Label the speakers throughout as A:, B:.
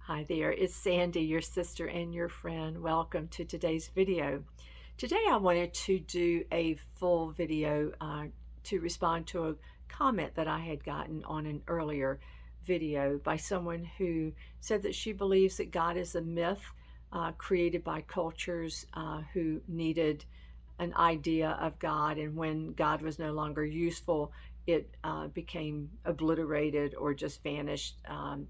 A: Hi there, it's Sandy, your sister and your friend. Welcome to today's video. Today I wanted to do a full video to respond to a comment that I had gotten on an earlier video by someone who said that she believes that God is a myth created by cultures who needed an idea of God, and when God was no longer useful, it became obliterated or just vanished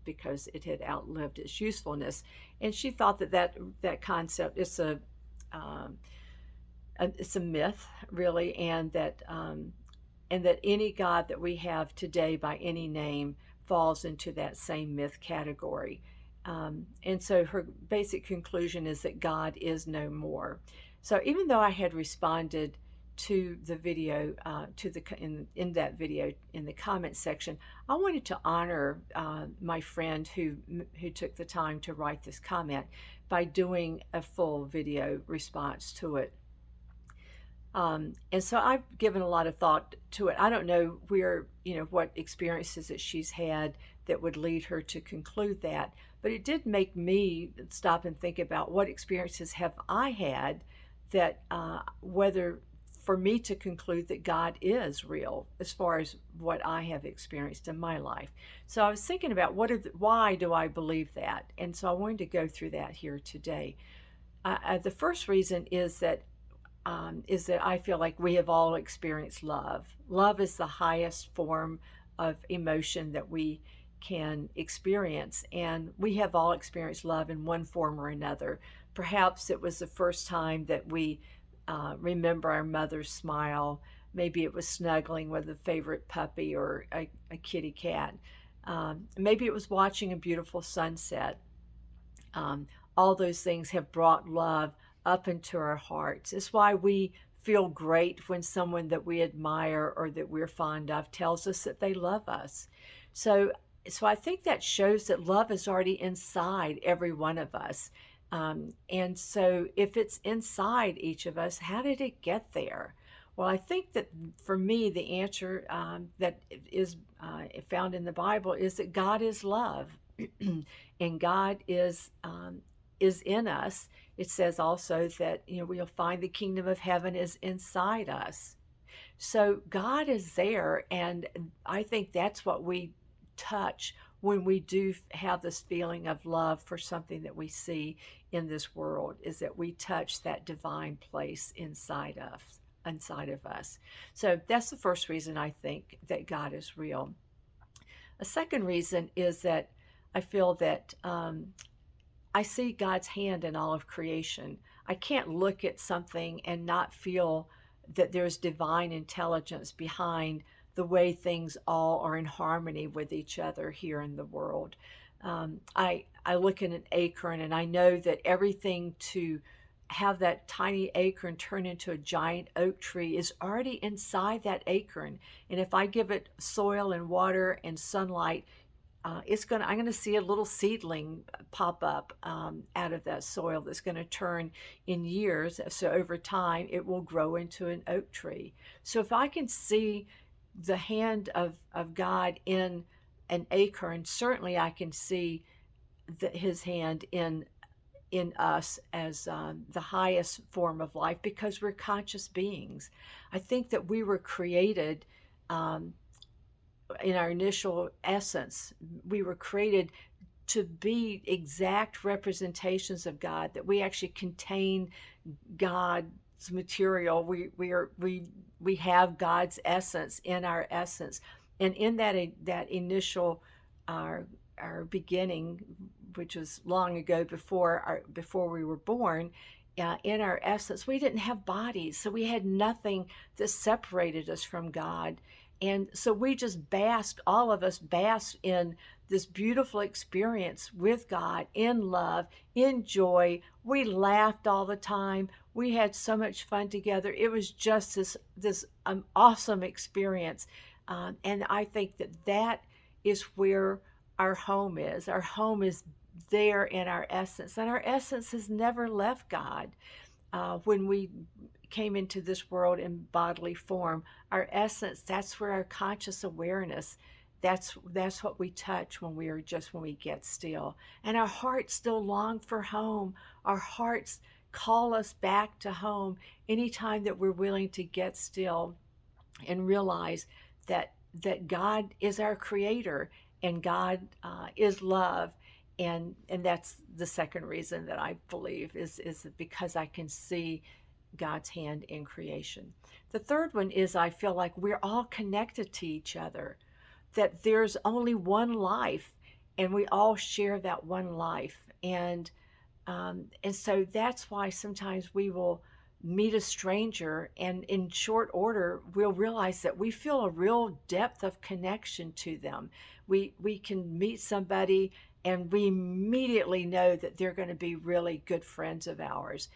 A: because it had outlived its usefulness. And she thought that concept is um, it's a myth, really, and that any God that we have today by any name falls into that same myth category. And so her basic conclusion is that God is no more. So even though I had responded to the video, in that video in the comment section, I wanted to honor my friend who took the time to write this comment by doing a full video response to it. And so I've given a lot of thought to it. I don't know what experiences that she's had that would lead her to conclude that, but it did make me stop and think about what experiences have I had that whether for me to conclude that God is real as far as what I have experienced in my life. So I was thinking about why do I believe that? And so I wanted to go through that here today. The first reason is that I feel like we have all experienced love. Love is the highest form of emotion that we can experience, and we have all experienced love in one form or another. Perhaps it was the first time that we remember our mother's smile. Maybe it was snuggling with a favorite puppy or a kitty cat. Maybe it was watching a beautiful sunset. Um, all those things have brought love up into our hearts. It's why we feel great when someone that we admire or that we're fond of tells us that they love us. So, so I think that shows that love is already inside every one of us. And so, if it's inside each of us, how did it get there? Well, I think that for me, the answer that is found in the Bible is that God is love, and God is in us. It says also that we'll find the kingdom of heaven is inside us. So God is there, and I think that's what we touch when we do have this feeling of love for something that we see in this world, is that we touch that divine place inside of us. So that's the first reason I think that God is real. A second reason is that I feel that I see God's hand in all of creation. I can't look at something and not feel that there's divine intelligence behind the way things all are in harmony with each other here in the world. I look at an acorn and I know that everything to have that tiny acorn turn into a giant oak tree is already inside that acorn. And if I give it soil and water and sunlight, I'm gonna see a little seedling pop up out of that soil that's going to turn in years. So over time, it will grow into an oak tree. So if I can see the hand of God in an acorn, certainly I can see his hand in us as the highest form of life, because we're conscious beings. I think that we were created um, in our initial essence. We were created to be exact representations of God, that we actually contain God's material. We have God's essence in our essence, and in that initial our beginning, which was long ago before we were born. In our essence, we didn't have bodies, so we had nothing that separated us from God. And so we just all of us basked in this beautiful experience with God, in love, in joy. We laughed all the time. We had so much fun together. It was just this awesome experience. And I think that is where our home is. Our home is there in our essence. And our essence has never left God. When we came into this world in bodily form, our essence, that's where our conscious awareness That's what we touch when we get still. And our hearts still long for home. Our hearts call us back to home anytime that we're willing to get still and realize that God is our creator, and God is love. And that's the second reason that I believe is because I can see God's hand in creation. The third one is I feel like we're all connected to each other, that there's only one life, and we all share that one life. And so that's why sometimes we will meet a stranger, and in short order we'll realize that we feel a real depth of connection to them. We can meet somebody and we immediately know that they're going to be really good friends of ours,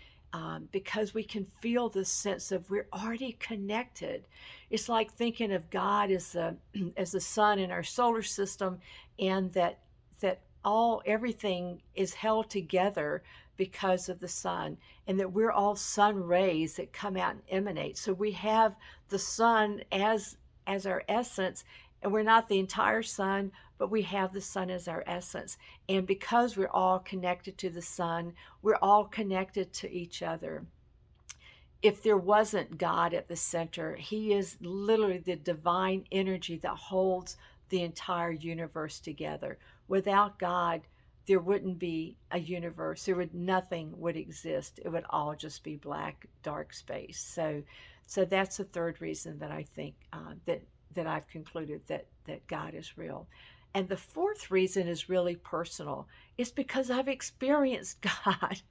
A: because we can feel the sense of we're already connected. It's like thinking of God as the as the sun in our solar system, and that all everything is held together because of the sun, and that we're all sun rays that come out and emanate. So we have the sun as our essence, and we're not the entire sun, but we have the sun as our essence. And because we're all connected to the sun, we're all connected to each other. If there wasn't God at the center, He is literally the divine energy that holds the entire universe together. Without God, there wouldn't be a universe. Nothing would exist. It would all just be black, dark space. So that's the third reason that I think that I've concluded that God is real. And the fourth reason is really personal. It's because I've experienced God.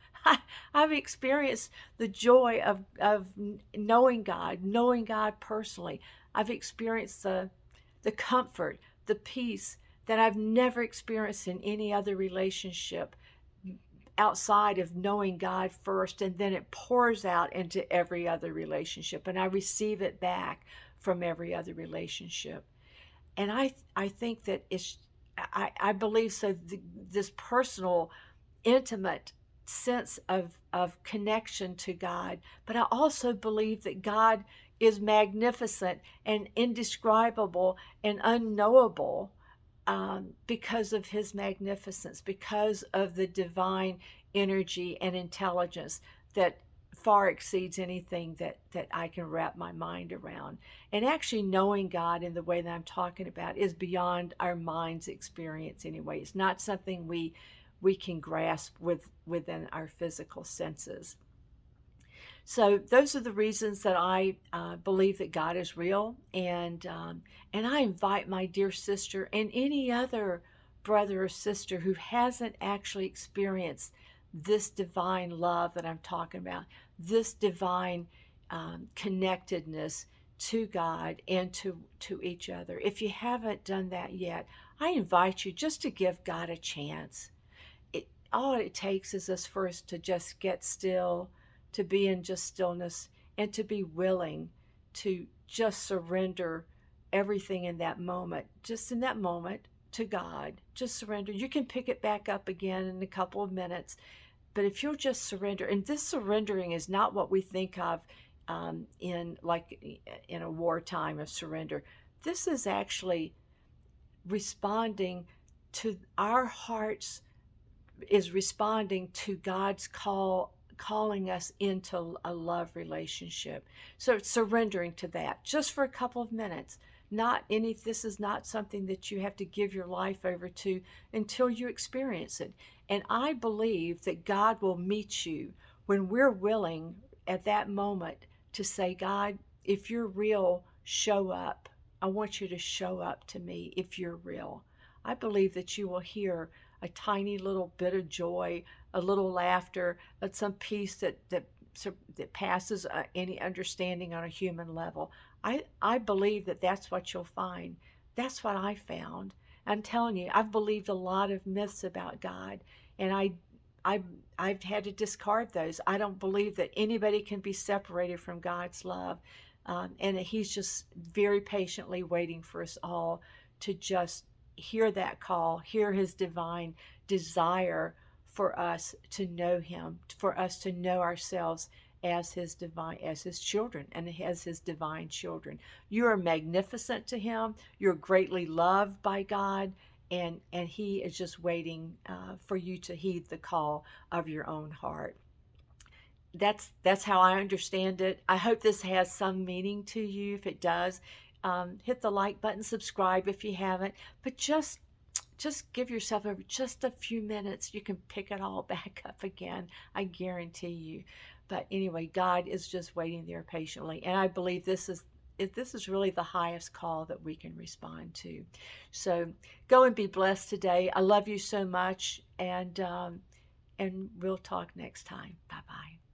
A: I've experienced the joy of knowing God personally. I've experienced the comfort, the peace that I've never experienced in any other relationship outside of knowing God first, and then it pours out into every other relationship, and I receive it back from every other relationship. And I think that I believe so, this personal, intimate sense of connection to God. But I also believe that God is magnificent and indescribable and unknowable, because of His magnificence, because of the divine energy and intelligence that far exceeds anything that I can wrap my mind around. And actually knowing God in the way that I'm talking about is beyond our mind's experience anyway. It's not something we can grasp within our physical senses. So those are the reasons that I believe that God is real, and I invite my dear sister and any other brother or sister who hasn't actually experienced this divine love that I'm talking about, this divine connectedness to God and to each other. If you haven't done that yet, I invite you just to give God a chance. All it takes is us first to just get still, to be in just stillness, and to be willing to just surrender everything in that moment, just in that moment, to God. Just surrender. You can pick it back up again in a couple of minutes, but if you'll just surrender, and this surrendering is not what we think of in a wartime of surrender. This is actually responding to our hearts, is responding to God's calling us into a love relationship. So it's surrendering to that just for a couple of minutes. This is not something that you have to give your life over to until you experience it. And I believe that God will meet you when we're willing at that moment to say, God, if you're real, show up. I want you to show up to me if you're real. I believe that you will hear a tiny little bit of joy, a little laughter, but some peace that passes any understanding on a human level. I believe that that's what you'll find. That's what I found. I'm telling you, I've believed a lot of myths about God, and I've had to discard those. I don't believe that anybody can be separated from God's love, and that He's just very patiently waiting for us all to just hear that call, hear His divine desire for us to know Him, for us to know ourselves as his children and as his divine children. You are magnificent to him. You're greatly loved by God, and he is just waiting for you to heed the call of your own heart. That's how I understand it. I hope this has some meaning to you. If it does, hit the like button, subscribe if you haven't, but just give yourself just a few minutes. You can pick it all back up again, I guarantee you. But anyway, God is just waiting there patiently, and I believe this is really the highest call that we can respond to. So go and be blessed today. I love you so much, and we'll talk next time. Bye bye.